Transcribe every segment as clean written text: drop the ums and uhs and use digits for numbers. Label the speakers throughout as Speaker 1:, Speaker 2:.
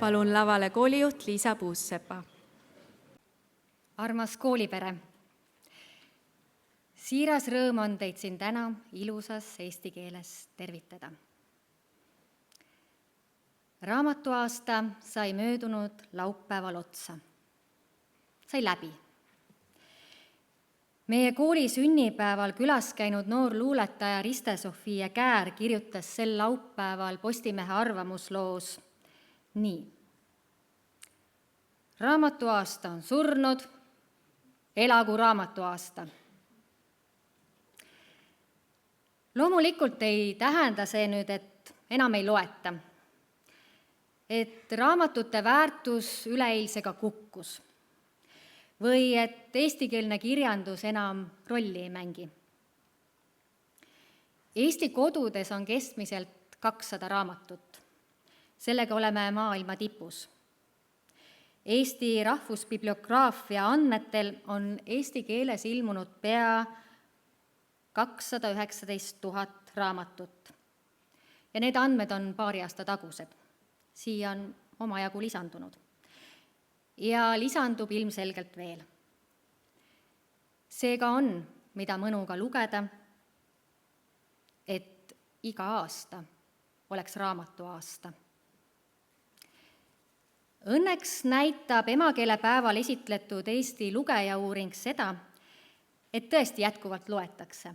Speaker 1: palun lavale koolijuht Liisa Puussepa.
Speaker 2: Armas koolipere, siiras rõõm on teid siin täna ilusas eesti keeles tervitada. Raamatuaasta sai möödunud laupäeval otsa. Sai läbi. Meie kooli sünnipäeval külas käinud noor luuletaja Riste-Sofia Käär kirjutas sel laupäeval Postimehe arvamusloos nii. Raamatuaasta on surnud, elagu raamatuaasta. Loomulikult ei tähenda see nüüd, et enam ei loeta, et raamatute väärtus üleeilsega kukkus või et eestikeelne kirjandus enam rolli ei mängi. Eesti kodudes on keskmiselt 200 raamatut. Sellega oleme maailma tipus. Eesti rahvusbibliograafia andmetel on eesti keeles ilmunud pea 219 000 raamatut. Ja need andmed on paari aasta tagused. Siia on omajagu lisandunud. Ja lisandub ilmselgelt veel. Seega on, mida mõnuga lugeda, et iga aasta oleks raamatuaasta. Õnneks näitab emakeelepäeval esitletud Eesti lugejauuring seda, et tõesti jätkuvalt loetakse.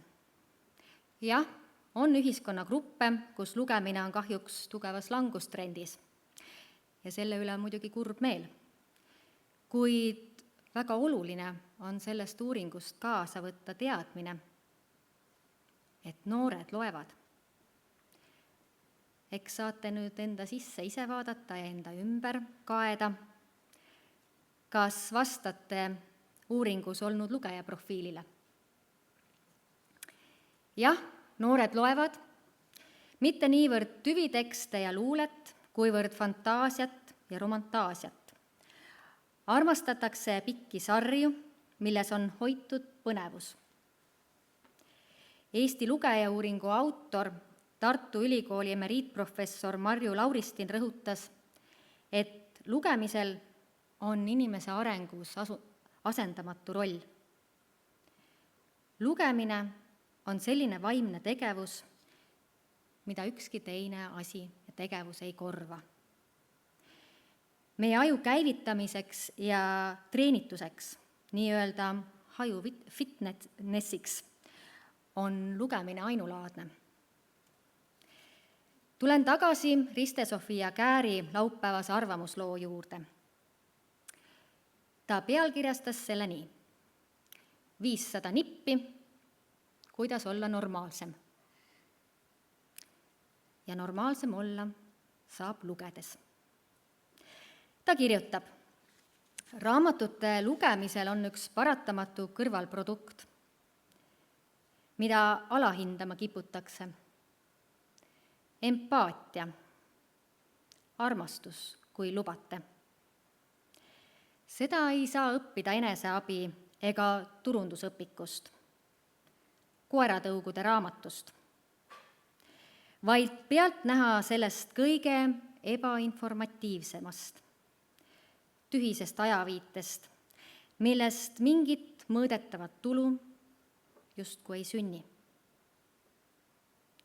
Speaker 2: Jah, on ühiskonnagruppe, kus lugemine on kahjuks tugevas langustrendis ja selle üle on muidugi kurb meel. Kuid väga oluline on sellest uuringust kaasa võtta teadmine, et noored loevad. Eks saate nüüd enda sisse ise vaadata ja enda ümber kaeda, kas vastate uuringus olnud lugeja profiilile. Jah, noored loevad mitte niivõrd tüvitekste ja luulet, kuivõrd fantaasiat ja romantaasiat. Armastatakse pikki sarju, milles on hoitud põnevus. Eesti lugejauuringu autor, Tartu Ülikooli emeriitprofessor Marju Lauristin rõhutas, et lugemisel on inimese arengus asendamatu roll. Lugemine on selline vaimne tegevus, mida ükski teine asi ja tegevus ei korva. Meie aju käivitamiseks ja treenituseks, nii-öelda haju fitnessiks, on lugemine ainulaadne. Tulen tagasi Riste-Sofia Kääri laupäevase arvamusloo juurde. Ta pealkirjastas selle nii. 500 nippi, kuidas olla normaalsem. Ja normaalsem olla saab lugedes. Ta kirjutab, raamatute lugemisel on üks paratamatu kõrvalprodukt, mida alahindama kiputakse. Empaatia, armastus, kui lubate. Seda ei saa õppida eneseabi ega turundusõpikust, koeratõugude raamatust, vaid pealt näha sellest kõige ebainformatiivsemast, tühisest ajaviitest, millest mingit mõõdetavat tulu justkui ei sünni.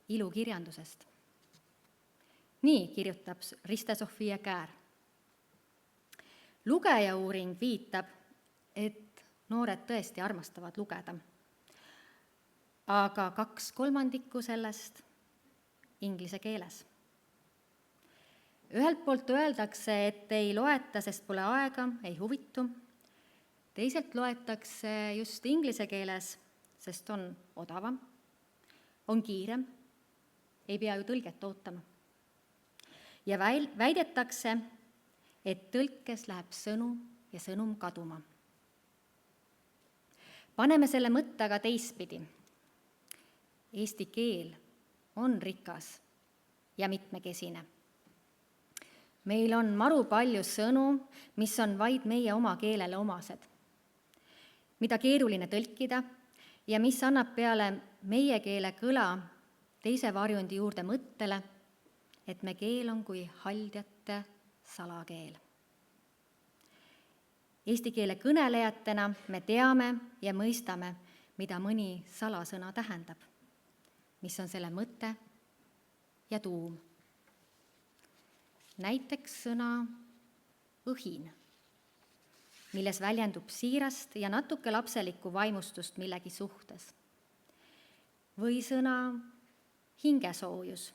Speaker 2: Ilukirjandusest. Nii kirjutab Riste-Sofia Käär. Lugejauuring viitab, et noored tõesti armastavad lugeda, aga 2/3 sellest inglise keeles. Ühelt poolt öeldakse, et ei loeta, sest pole aega, ei huvitu. Teiselt loetakse just inglise keeles, sest on odavam, on kiirem, ei pea ju tõlget ootama. Ja väidetakse, et tõlkes läheb sõnu ja sõnum kaduma. Paneme selle mõtte aga teistpidi. Eesti keel on rikas ja mitmekesine. Meil on maru palju sõnu, mis on vaid meie oma keelele omased, mida keeruline tõlkida ja mis annab peale meie keele kõla teise varjundi juurde mõttele, et me keel on kui haldjate salakeel. Eesti keele kõnelejatena me teame ja mõistame, mida mõni salasõna tähendab, mis on selle mõte ja tuum. Näiteks sõna õhin, milles väljendub siirast ja natuke lapselikku vaimustust millegi suhtes. Või sõna hingesoojus,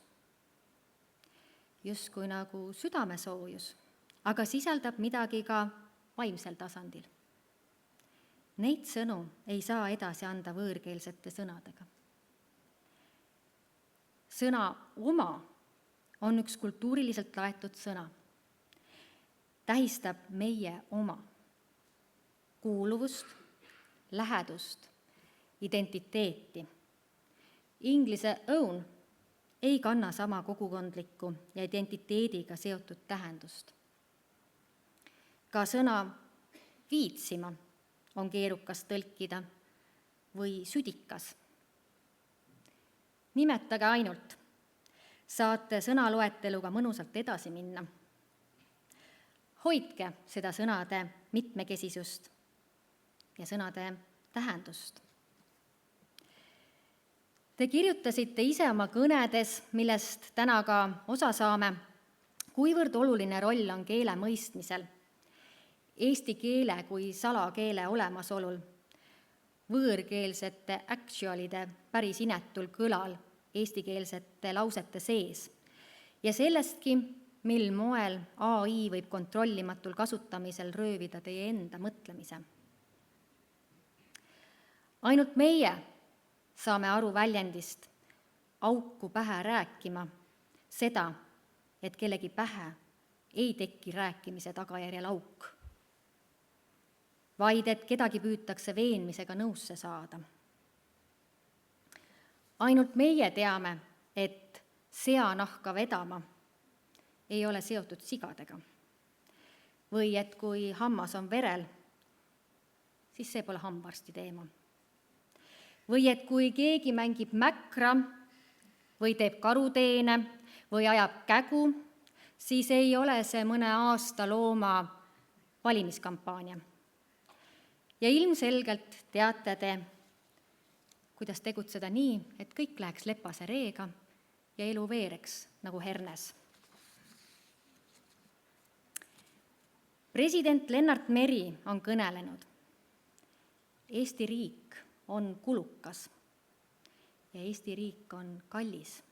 Speaker 2: justkui nagu südamesoojus, aga sisaldab midagi ka vaimsel tasandil. Neid sõnu ei saa edasi anda võõrkeelsete sõnadega. Sõna oma on üks kultuuriliselt laetud sõna. Tähistab meie oma kuuluvust, lähedust, identiteeti. Inglise own ei kanna sama kogukondlikku ja identiteediga seotud tähendust. Ka sõna viitsima on keerukas tõlkida või südikas. Nimetage ainult, saate sõnaloeteluga mõnusalt edasi minna. Hoidke seda sõnade mitmekesisust ja sõnade tähendust. Te kirjutasite ise oma kõnedes, millest täna ka osa saame, kuivõrd oluline roll on keele mõistmisel, eesti keele kui salakeele olemasolul, võõrkeelsete actualide päris inetul kõlal eestikeelsete lausete sees ja sellestki, mil moel AI võib kontrollimatul kasutamisel röövida teie enda mõtlemise. Ainult meie saame aru väljendist auku pähe rääkima seda, et kellegi pähe ei teki rääkimise tagajärjel auk, vaid et kedagi püütakse veenmisega nõusse saada. Ainult meie teame, et seanahka vedama ei ole seotud sigadega. Või et kui hammas on verel, siis see pole hambaarsti teema. Või et kui keegi mängib mäkra või teeb karuteene või ajab kägu, siis ei ole see mõne aasta looma valimiskampaania. Ja ilmselgelt teate te, kuidas tegutseda nii, et kõik läheks lepase reega ja elu veereks nagu hernes. President Lennart Meri on kõnelenud. Eesti riik on kulukas ja Eesti riik on kallis.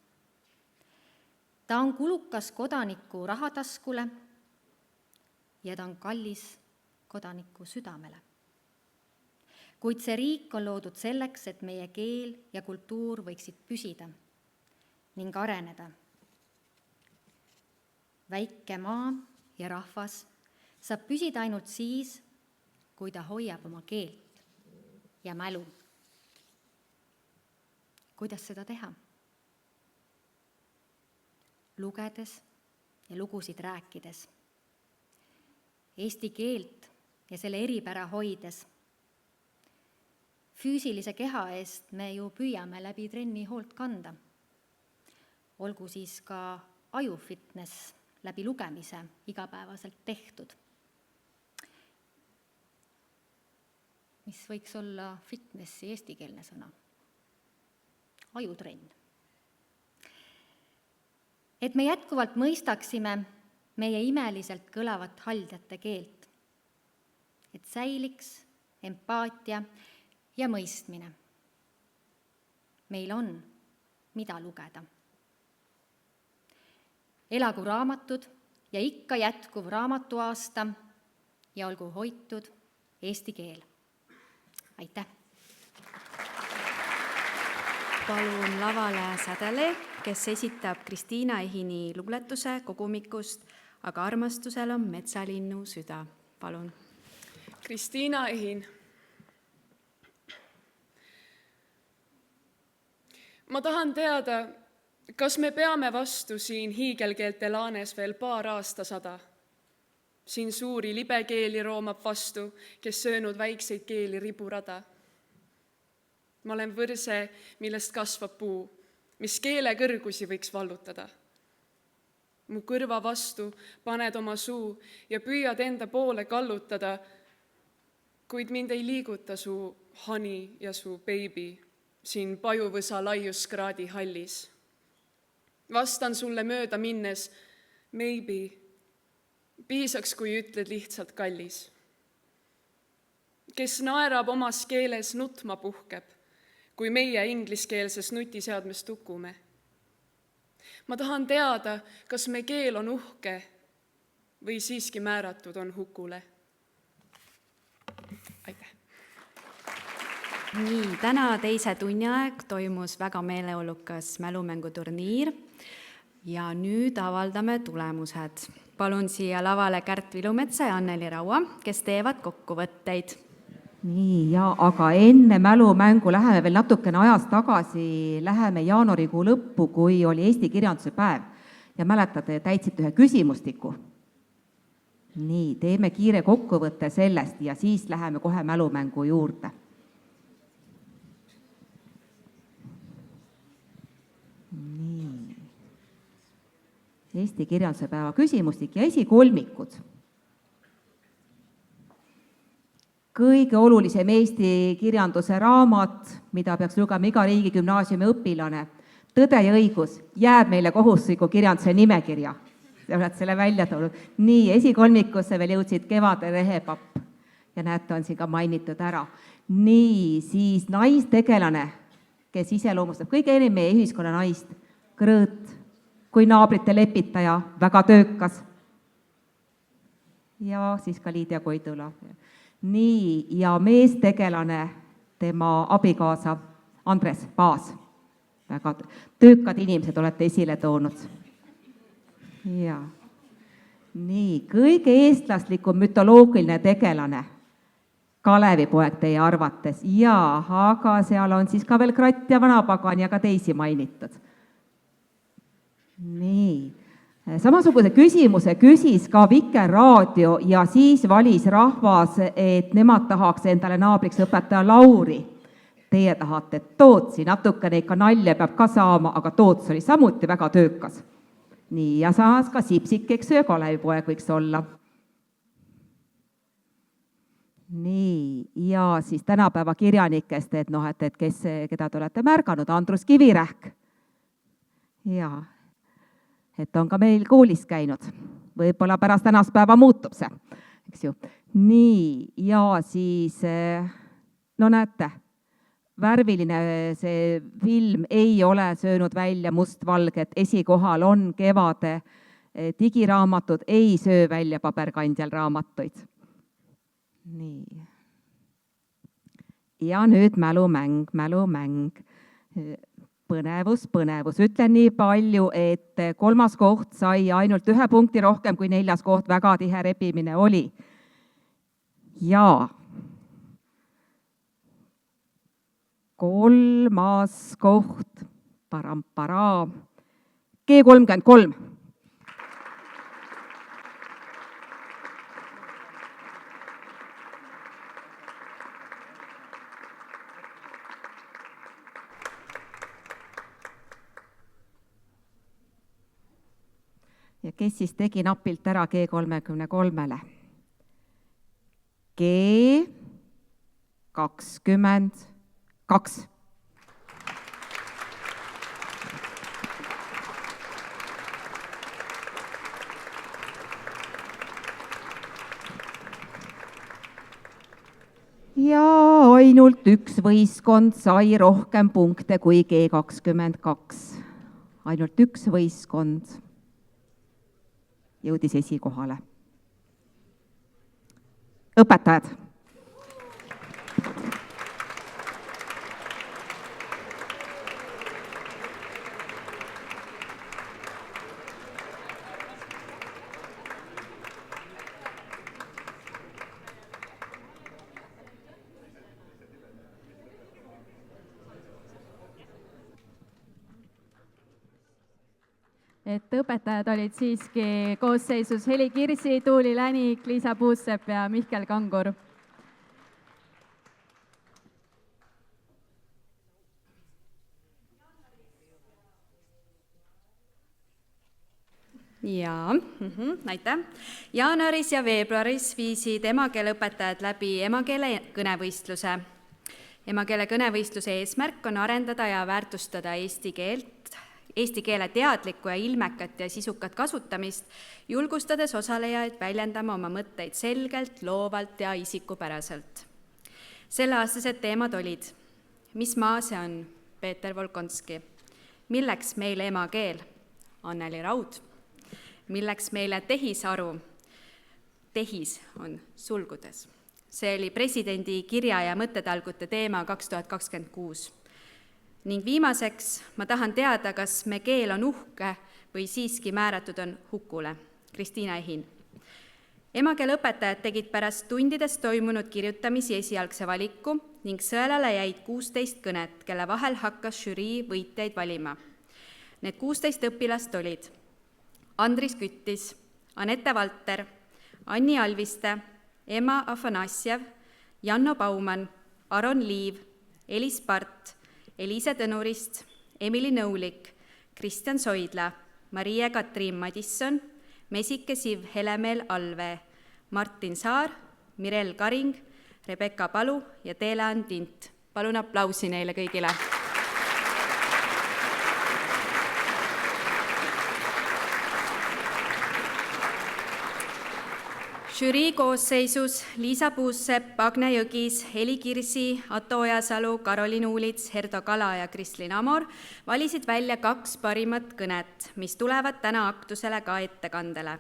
Speaker 2: Ta on kulukas kodaniku rahataskule ja ta on kallis kodaniku südamele. Kuid see riik on loodud selleks, et meie keel ja kultuur võiksid püsida ning areneda. Väike maa ja rahvas saab püsida ainult siis, kui ta hoiab oma keelt ja mälu. Kuidas seda teha? Lugedes ja lugusid rääkides. Eesti keelt ja selle eripära hoides. Füüsilise keha eest me ju püüame läbi trenni hoolt kanda. Olgu siis ka ajufitness läbi lugemise igapäevaselt tehtud. Mis võiks olla fitnessi eestikeelne sõna? Ajutrenn. Et me jätkuvalt mõistaksime meie imeliselt kõlavat haldjate keelt. Et säiliks empaatia ja mõistmine. Meil on, mida lugeda. Elagu raamatud ja ikka jätkuv raamatuaasta ja olgu hoitud eesti keel. Aitäh!
Speaker 1: Palun lavale Sädele, kes esitab Kristiina Ehini luuletuse kogumikust Aga armastusel on metsalinnu süda. Palun.
Speaker 3: Kristiina Ehin. Ma tahan teada, kas me peame vastu siin hiigelkeelte laanes veel paar aastasada. Siin suuri libekeeli roomab vastu, kes söönud väikseid keeli riburada. Ma olen võrse, millest kasvab puu, mis keele kõrgusi võiks vallutada. mu kõrva vastu paned oma suu ja püüad enda poole kallutada, kuid mind ei liiguta su hani ja su beebi siin pajuvõsa laiuskraadi hallis. Vastan sulle mööda minnes, maybe, piisaks, kui ütled lihtsalt kallis. Kes naerab omas keeles nutma puhkeb, kui meie ingliskeelses nutiseadmes tukume. Ma tahan teada, kas me keel on uhke või siiski määratud on hukule. Aitäh!
Speaker 1: Nii, täna teise tunni aeg toimus väga meeleolukas mälumänguturniir ja nüüd avaldame tulemused. Palun siia lavale Kärt Vilumetsa ja Anneli Raua, kes teevad kokkuvõtteid.
Speaker 4: Nii, ja aga enne mälumängu läheme veel natukene ajas tagasi, läheme jaanuarikuu lõppu, kui oli Eesti kirjanduse päev. Ja mäletate, täitsite ühe küsimustiku. Nii, teeme kiire kokkuvõtte sellest ja siis läheme kohe mälumängu juurde. Nii. Eesti kirjanduse päeva küsimustik ja esikolmikud. Kõige olulisem Eesti kirjanduse raamat, mida peaks lugema iga riigigümnaasiumi õpilane, Tõde ja õigus, jääb meile kohustusliku kirjanduse nimekirja. Oled selle välja toonud. Nii, esikolmikusse veel jõudsid Kevade rehepapp ja näete, on siin ka mainitud ära. Nii, siis naistegelane, kes iseloomustab kõige enam meie ühiskonna naist, Krõõt, kui naabrite lepitaja, väga töökas. Ja siis ka Liidia Koidula. Nii, ja meestegelane, tema abikaasa Andres Paas. Väga töökad inimesed olete esile toonud. Ja. Nii, kõige eestlaslikum mütoloogiline tegelane, Kalevipoeg teie arvates. Ja, aga seal on siis ka veel Kratt ja Vanapagan ja ka teisi mainitud. Nii. Samasuguse küsimuse küsis ka Vikerraadio ja siis valis rahvas, et nemad tahaks endale naabriks õpetaja Lauri. Teie tahate Tootsi, natukene ikka nalja peab ka saama, aga Toots oli samuti väga töökas. Nii, ja samas ka Sipsik, eks ja Kalevipoeg võiks olla. Nii, ja siis tänapäeva kirjanikest, et kes, keda te olete märganud, Andrus Kivirähk. Jaa. Et on ka meil koolis käinud. Võib-olla pärast tänast päeva muutub see, eks ju. Nii, ja siis, no näete, värviline see film ei ole söönud välja mustvalget, esikohal on Kevade, digiraamatud ei söö välja paberkandjal raamatuid. Nii. Ja nüüd mälumäng. Põnevus. Ütlen nii palju, et 3. koht sai ainult 1 punkti rohkem kui 4. koht, väga tihe rebimine oli. Ja 3. koht, parampara, G33. Ja kes siis tegi napilt ära G33-le? G22. Ja ainult üks võistkond sai rohkem punkte kui G22. Ainult üks võistkond jõudis esikohale. Õpetajad.
Speaker 5: Et õpetajad olid siiski koosseisus Heli Kirsi, Tuuli Länik, Liisa Puusepp ja Mihkel Kangur.
Speaker 1: jaa, aitäh. Jaanuaris ja veebruaris viisid emakeeleõpetajad läbi emakeele kõnevõistluse. Emakeele kõnevõistluse eesmärk on arendada ja väärtustada eesti keele teadlikku ja ilmekat ja sisukat kasutamist, julgustades osalejaid väljendama oma mõtteid selgelt, loovalt ja isikupäraselt. Selleaastased teemad olid: mis maa see on? Peeter Volkonski. Milleks meile emakeel? Anneli Raud. Milleks meile tehisaru? Tehis on sulgudes. See oli presidendi kirja ja mõttetalgute teema 2026. Ning viimaseks ma tahan teada, kas me keel on uhke või siiski määratud on hukule. Kristiina Ehin. Emakeeleõpetajad tegid pärast tundides toimunud kirjutamisi esialgse valiku ning sõelale jäid 16 kõnet, kelle vahel hakkas žürii võitjaid valima. Need 16 õpilast olid Andris Küttis, Anette Valter, Anni Alviste, Emma Afanassjev, Janno Baumann, Aron Liiv, Elis Part, Eliise Tõnurist, Emily Nõulik, Kristjan Soidla, Marie-Katriin Madisson, Mesike Siv Helemeel Alvee, Martin Saar, Mirel Karing, Rebecca Palu ja Teele-Ann Tint. Palun aplausi neile kõigile. Žürii koosseisus Liisa Puussepp, Agne Jõgis, Heli Kirsi, Ato Ojasalu, Karolin Uulits, Herdo Kala ja Kristlin Amor valisid välja 2 parimat kõnet, mis tulevad täna aktusele ka ettekandele.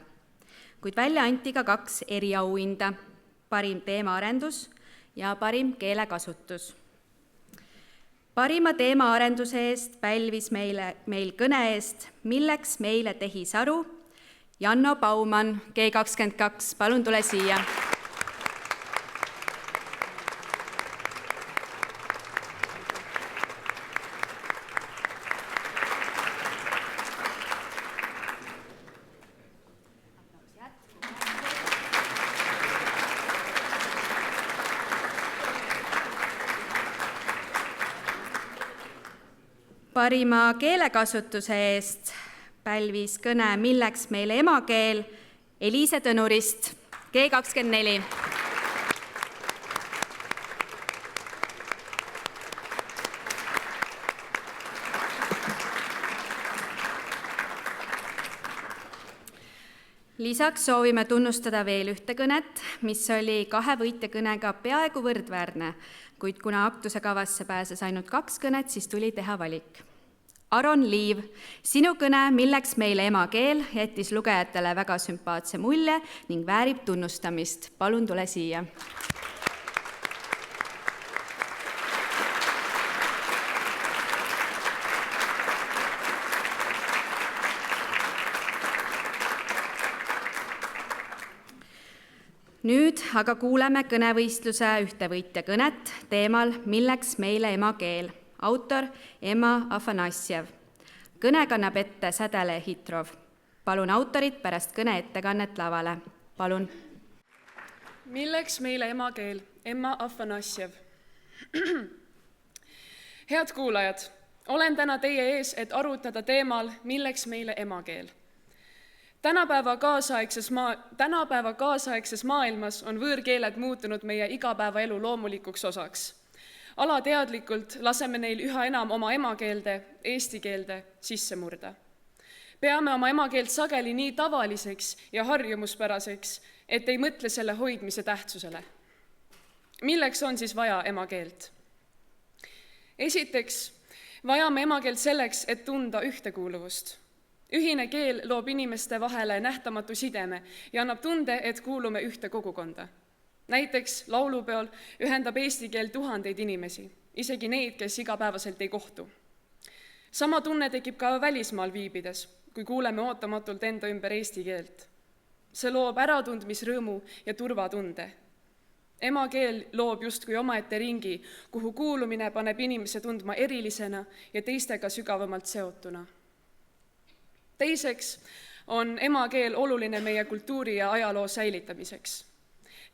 Speaker 1: Kuid välja anti ka 2 eriauhinda: parim teemaarendus ja parim keelekasutus. Parima teemaarenduse eest pälvis meil kõne eest Milleks meile tehisaru Janno Baumann, G22, palun tule siia. Parima keelekasutuse eest pälvis kõne Milleks meile emakeel Eliise Tõnurist, G24. Lisaks soovime tunnustada veel ühte kõnet, mis oli 2 võitjakõnega peaaegu võrdväärne, kuid kuna aktuse kavasse pääses ainult 2 kõnet, siis tuli teha valik. Aron Liiv, sinu kõne Milleks meile emakeel jättis lugejatele väga sümpaatse mulje ning väärib tunnustamist. Palun tule siia. Nüüd aga kuuleme kõnevõistluse ühte võitja kõnet teemal Milleks meile emakeel. Autor Emma Afanassjev. Kõne kannab ette Sädele Hitrov. Palun autorit pärast kõne ettekannet lavale. Palun.
Speaker 3: Milleks meile emakeel? Emma Afanassjev. Head kuulajad, olen täna teie ees, et arutada teemal Milleks meile emakeel. Tänapäeva kaasaegses maailmas on võõrkeeled muutunud meie igapäevaelu loomulikuks osaks. Alateadlikult laseme neil üha enam oma emakeelde, eesti keelde sisse murda. Peame oma emakeelt sageli nii tavaliseks ja harjumuspäraseks, et ei mõtle selle hoidmise tähtsusele. Milleks on siis vaja emakeelt? Esiteks, vajame emakeelt selleks, et tunda ühtekuuluvust. Ühine keel loob inimeste vahele nähtamatu sideme ja annab tunde, et kuulume ühte kogukonda. Näiteks laulupeol ühendab eesti keel tuhandeid inimesi, isegi neid, kes igapäevaselt ei kohtu. Sama tunne tekib ka välismaal viibides, kui kuuleme ootamatult enda ümber eesti keelt. See loob äratundmisrõõmu ja turvatunde. Emakeel loob justkui omaette ringi, kuhu kuulumine paneb inimese tundma erilisena ja teistega sügavamalt seotuna. Teiseks on emakeel oluline meie kultuuri ja ajaloo säilitamiseks.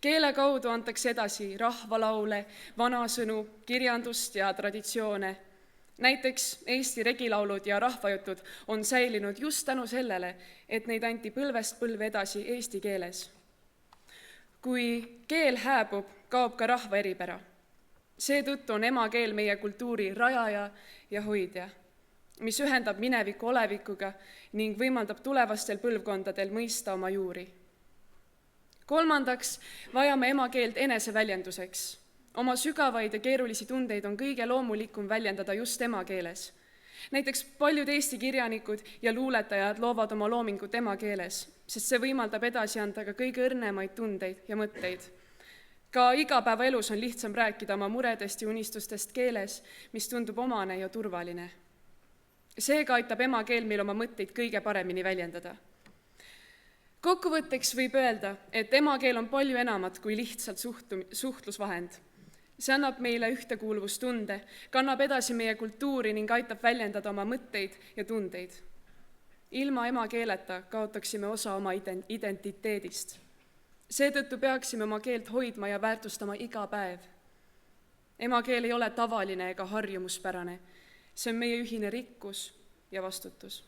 Speaker 3: Keele kaudu antakse edasi rahvalaule, vanasõnu, kirjandust ja traditsioone. Näiteks Eesti regilaulud ja rahvajutud on säilinud just tänu sellele, et neid anti põlvest põlve edasi eesti keeles. Kui keel hääbub, kaob ka rahva eripära. Seetõttu on emakeel meie kultuuri rajaja ja hoidja, mis ühendab mineviku olevikuga ning võimaldab tulevastel põlvkondadel mõista oma juuri. Kolmandaks, vajame emakeelt eneseväljenduseks. Oma sügavaid ja keerulisi tundeid on kõige loomulikum väljendada just emakeeles. Näiteks paljud Eesti kirjanikud ja luuletajad loovad oma loomingut emakeeles, sest see võimaldab edasi anda ka kõige õrnemaid tundeid ja mõtteid. Ka igapäevaelus on lihtsam rääkida oma muredest ja unistustest keeles, mis tundub omane ja turvaline. Seega aitab emakeel meil oma mõtteid kõige paremini väljendada. Kokkuvõtteks võib öelda, et emakeel on palju enamat kui lihtsalt suhtlusvahend. See annab meile ühtekuuluvustunde, kannab edasi meie kultuuri ning aitab väljendada oma mõtteid ja tundeid. Ilma emakeeleta kaotaksime osa oma identiteedist. Seetõttu peaksime oma keelt hoidma ja väärtustama iga päev. Emakeel ei ole tavaline ega harjumuspärane. See on meie ühine rikkus ja vastutus.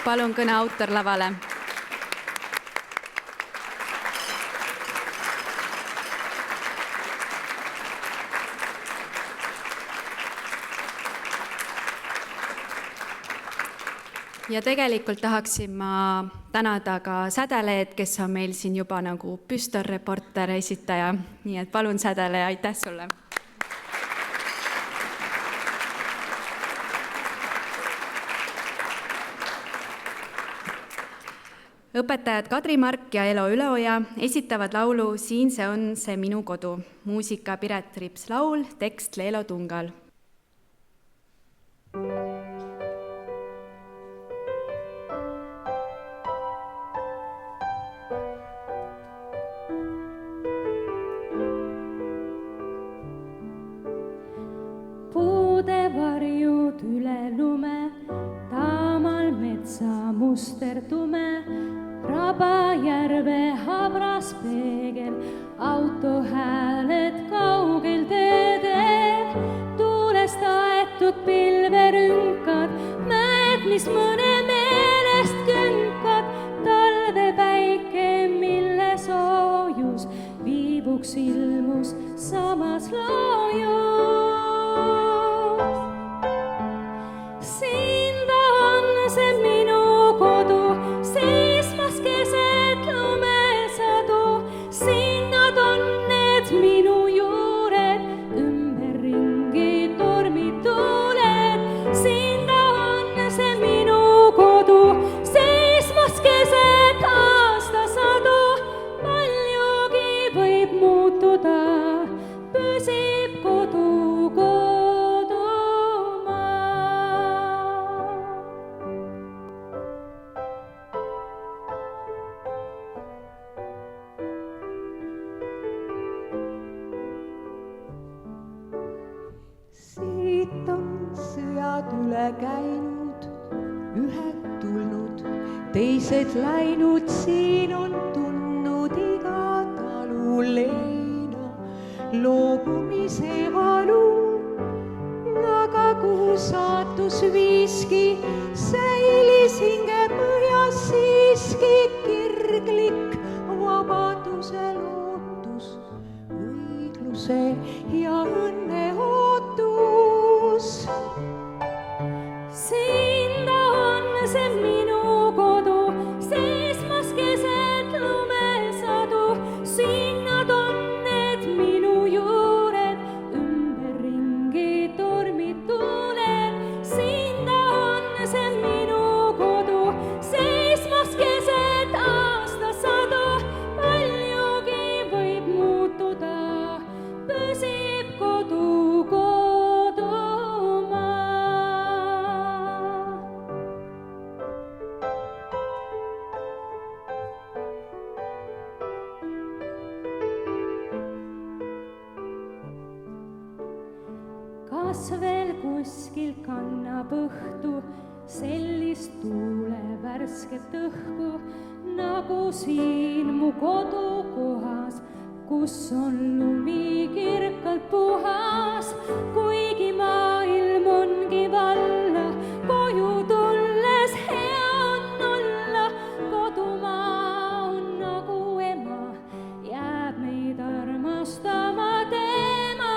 Speaker 1: Palun kõne autor lavale. Ja tegelikult tahaksin ma tänada ka Sädeleed, kes on meil siin juba nagu püstorreporter esitaja. Nii et palun Sädele, aitäh sulle. Õpetajad Kadri Mark ja Elo Üleoja esitavad laulu Siin see on see minu kodu. Muusika Piret Rips laul, tekst Leelo Tungal.
Speaker 6: Puudevarjud üle lume, taamal metsa muster tume, Rabajärve habras peegel, autohääled kaugel teedel, tuulest aetud pilverünkad, mäed, mis mõne meelest künkad, talvepäike, mille soojus viibuks ilmus samas loojus. Siin ta on see minu kodu, seismas keset lumesadu, siin nad on need minu juured, ümberringi tormituuled. Siin ta on see minu kodu, seismas keset aastasadu, paljugi võib muutuda, püsib kodu kodumaa.
Speaker 7: Siit on sõjad üle käinud, ühed tulnud, teised läinud, siin on tundnud iga talu leina loobumise valu. Aga kuhu saatus viiski, säilis hinge põhjas siiski kirglik vabaduse lootus, õigluse ja õnne ootus.
Speaker 6: Siin ta on see minu kodu, seismas keset lumesadu, siin nad on need minu juured, ümberringi tormituuled. Siin ta on see minu kodu, seismas keset aastasadu, paljugi võib muutuda, püsib kodu kodumaa. Kas veel kuskil kannab õhtu sellist tuule värsket õhku, nagu siin mu kodukohas, kus on lumi kirkalt puhas, kuigi ma armustama tema.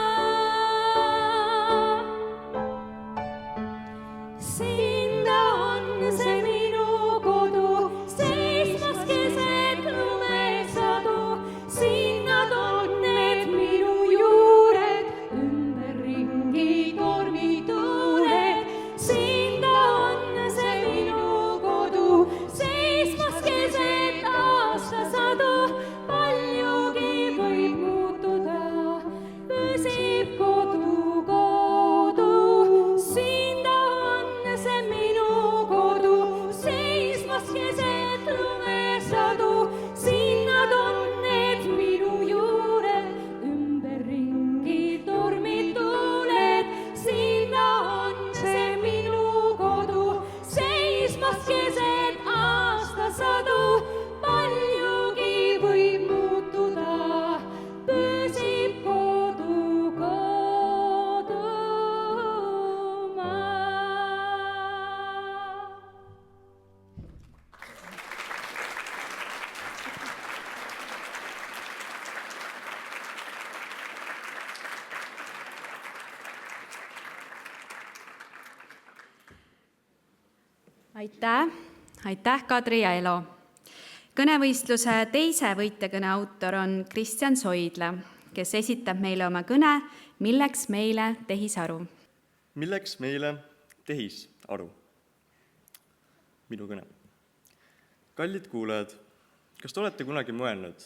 Speaker 6: Sinna on see minu kodu, seismas keset lumesadu. Sinnad on need minu juured, ümberringi tormituuled. Sinna on see minu kodu, seismas keset aastasadu. Paljugi võib muutuda, püsib kodu kodu. Sinna on see minu kodu, seismas keset lumesadu. Sinnad on need minu juured, ümberringi tormituuled. Sinna on see minu kodu, seismas keset aastasadu. Paljugi võib muutuda, püsib kodu kodumaa.
Speaker 1: aitäh, Kadri ja Elo. Kõnevõistluse teise võitjakõne autor on Kristjan Soidla, kes esitab meile oma kõne "Milleks meile tehisaru?".
Speaker 8: Milleks meile tehisaru? Minu kõne. Kallid kuulajad, kas te olete kunagi mõelnud,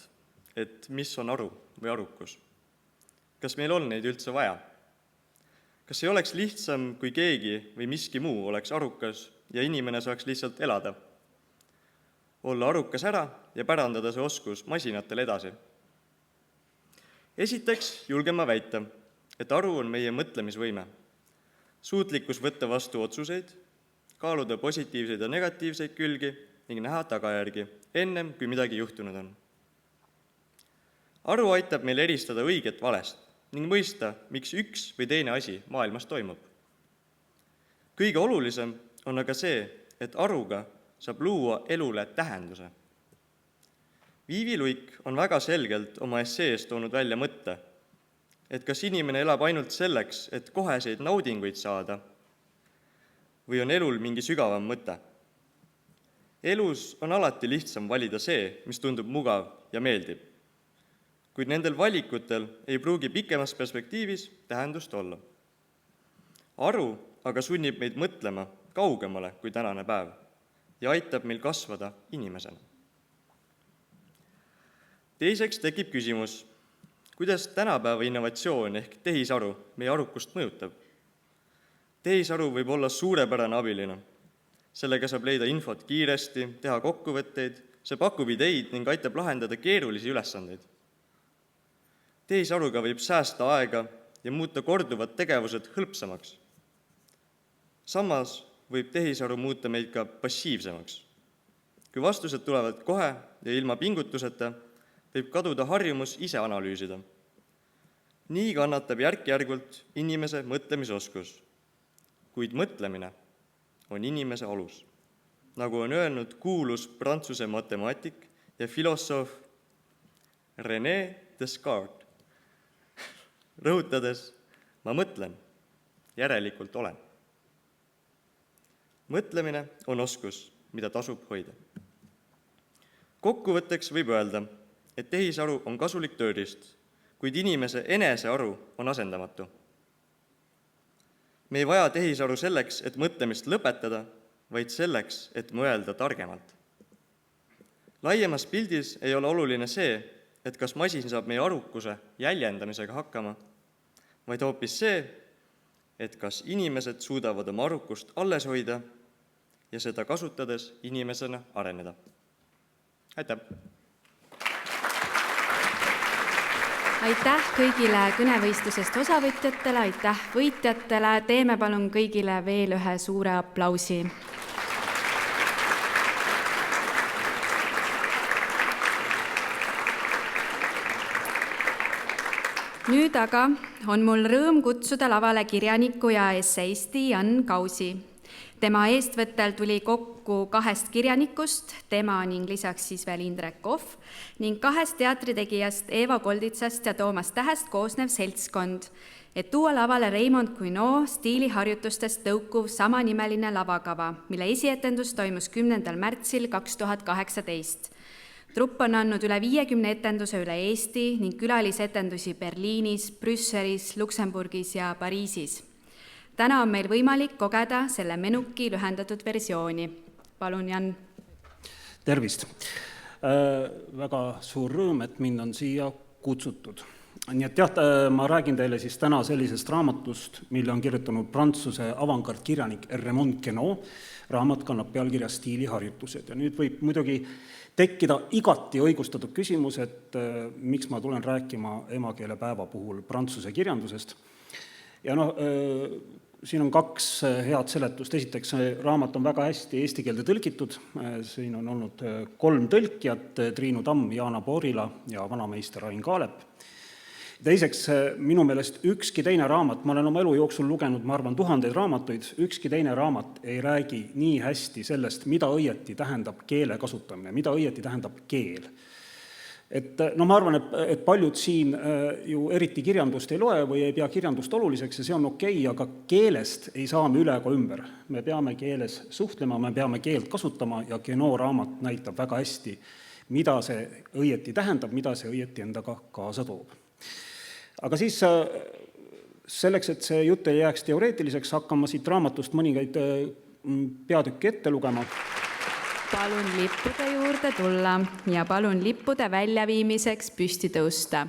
Speaker 8: et mis on aru või arukus? Kas meil on neid üldse vaja? Kas ei oleks lihtsam, kui keegi või miski muu oleks arukas ja inimene saaks lihtsalt elada? Olla arukas ära ja pärandada see oskus masinatele edasi. Esiteks julgen ma väita, et aru on meie mõtlemisvõime. Suutlikkus võtta vastu otsuseid, kaaluda positiivseid ja negatiivseid külgi ning näha tagajärgi, ennem kui midagi juhtunud on. Aru aitab meil eristada õiget valest ning mõista, miks üks või teine asi maailmas toimub. Kõige olulisem on aga see, et aruga saab luua elule tähenduse. Viivi Luik on väga selgelt oma essees toonud välja mõtte, et kas inimene elab ainult selleks, et koheseid naudinguid saada, või on elul mingi sügavam mõte. Elus on alati lihtsam valida see, mis tundub mugav ja meeldib, kuid nendel valikutel ei pruugi pikemas perspektiivis tähendust olla. Aru aga sunnib meid mõtlema kaugemale kui tänane päev ja aitab meil kasvada inimesena. Teiseks tekib küsimus, kuidas tänapäeva innovatsioon ehk tehisaru meie arukust mõjutab. Tehisaru võib olla suurepärane abiline. Sellega saab leida infot kiiresti, teha kokkuvõtteid, see pakub ideid ning aitab lahendada keerulisi ülesandeid. Tehisaruga võib säästa aega ja muuta korduvad tegevused hõlpsamaks. Samas võib tehisaru muuta meid ka passiivsemaks. Kui vastused tulevad kohe ja ilma pingutuseta, võib kaduda harjumus ise analüüsida. Nii kannatab järk-järgult inimese mõtlemisoskus, kuid mõtlemine on inimese alus, nagu on öelnud kuulus prantsuse matemaatik ja filosoof René Descartes. Rõhutades, ma mõtlen, järelikult olen. Mõtlemine on oskus, mida tasub hoida. Kokkuvõtteks võib öelda, et tehisaru on kasulik tööriist, kuid inimese enesearu on asendamatu. Me ei vaja tehisaru selleks, et mõtlemist lõpetada, vaid selleks, et mõelda targemalt. Laiemas pildis ei ole oluline see, et kas masin saab meie arukuse jäljendamisega hakkama, vaid hoopis see, et kas inimesed suudavad oma arukust alles hoida ja seda kasutades inimesena areneda. Aitäh!
Speaker 1: Aitäh kõigile kõnevõistlusest osavõtjatele, aitäh võitjatele, teeme palun kõigile veel ühe suure aplausi. Nüüd aga on mul rõõm kutsuda lavale kirjaniku ja esseisti Jan Kausi, Tema eestvõttel tuli kokku 2 kirjanikust, tema ning lisaks siis veel Indrek Kohv, ning 2 teatritegijast Eeva Kolditsast ja Toomas Tähest koosnev seltskond, et tuua lavale Raymond Queneau stiiliharjutustest tõukuv samanimeline lavakava, mille esietendus toimus 10. märtsil 2018. Trupp on andnud üle 50 etenduse üle Eesti ning külalisetendusi Berliinis, Brüsselis, Luksemburgis ja Pariisis. Täna on meil võimalik kogeda selle menuki lühendatud versiooni. Palun, Jan.
Speaker 9: Tervist! Väga suur rõõm, et mind on siia kutsutud. Nii et jah, ma räägin teile siis täna sellisest raamatust, mille on kirjutanud Prantsuse avangardkirjanik Raymond Queneau. Raamat kannab pealkirja Stiiliharjutused ja nüüd võib muidugi tekkida igati õigustatud küsimus, et miks ma tulen rääkima emakeelepäeva puhul prantsuse kirjandusest. Ja siin on 2 head seletust. Esiteks, see raamat on väga hästi eesti keelde tõlgitud. Siin on olnud 3 tõlkijat, Triinu Tamm, Jaana Boorila ja vanameister Ain Kaalep. Teiseks, minu meelest ükski teine raamat, ma olen oma elu jooksul lugenud, ma arvan, 1000 raamatuid, ükski teine raamat ei räägi nii hästi sellest, mida õieti tähendab keele kasutamine, mida õieti tähendab keel. Et ma arvan, et paljud siin ju eriti kirjandust ei loe või ei pea kirjandust oluliseks ja see on okei, aga keelest ei saa me üle ega ümber. Me peame keeles suhtlema, me peame keelt kasutama ja Queneau raamat näitab väga hästi, mida see õieti tähendab, mida see õieti endaga kaasa toob. Aga siis selleks, et see jutt ei jääks teoreetiliseks, hakkan ma siit raamatust mõningaid peatükki ette lugema.
Speaker 1: Palun lippude juurde tulla ja palun lippude väljaviimiseks püsti tõusta.